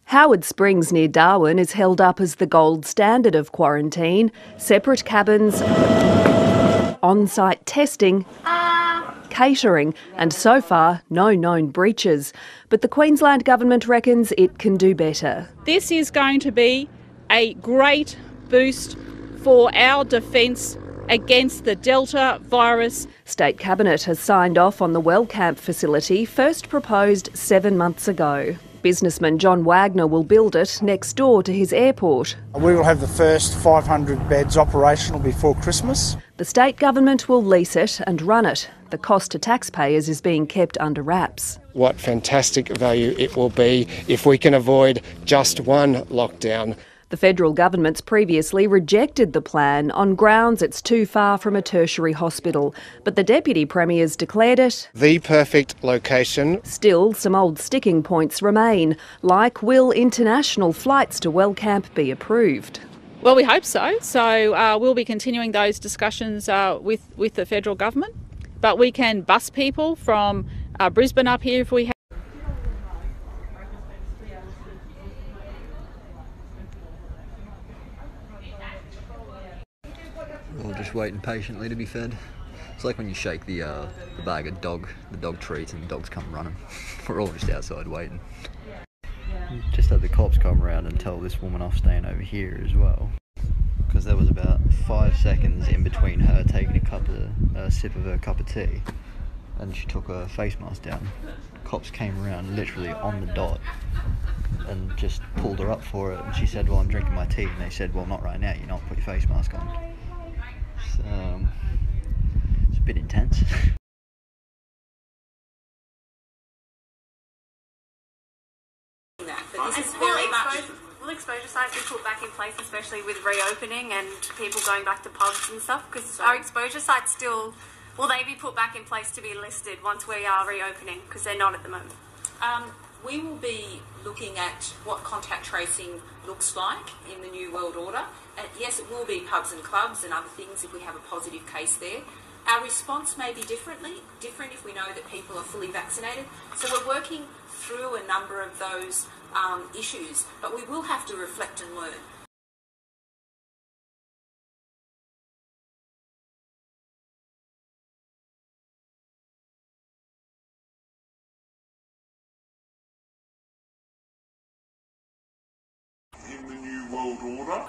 Howard Springs near Darwin is held up as the gold standard of quarantine. Separate cabins, on-site testing, catering, and so far, no known breaches. But the Queensland Government reckons it can do better. This is going to be a great boost for our defence against the Delta virus. State Cabinet has signed off on the Wellcamp facility, first proposed 7 months ago. Businessman John Wagner will build it next door to his airport. We will have the first 500 beds operational before Christmas. The state government will lease it and run it. The cost to taxpayers is being kept under wraps. What fantastic value it will be if we can avoid just one lockdown. The federal government's previously rejected the plan on grounds it's too far from a tertiary hospital, but the Deputy Premier's declared it the perfect location. Still, some old sticking points remain, like will international flights to Wellcamp be approved? Well, we hope so. So we'll be continuing those discussions with the federal government. But we can bus people from Brisbane up here if we have. We're just waiting patiently to be fed. It's like when you shake the bag of the dog treats and the dogs come running. We're all just outside waiting. Just had the cops come around and tell this woman off staying over here as well. Because there was about 5 seconds in between her taking a sip of her cup of tea and she took her face mask down. Cops came around literally on the dot and just pulled her up for it, and she said, well, I'm drinking my tea, and they said, well, not right now, you're not, put your face mask on. So, it's a bit intense. But this is very much... Will exposure sites be put back in place, especially with reopening and people going back to pubs and stuff? Because our exposure sites still... Will they be put back in place to be listed once we are reopening? Because they're not at the moment. We will be looking at what contact tracing looks like in the New World Order. And yes, it will be pubs and clubs and other things if we have a positive case there. Our response may be different if we know that people are fully vaccinated. So we're working through a number of those issues, but we will have to reflect and learn. In the New World Order.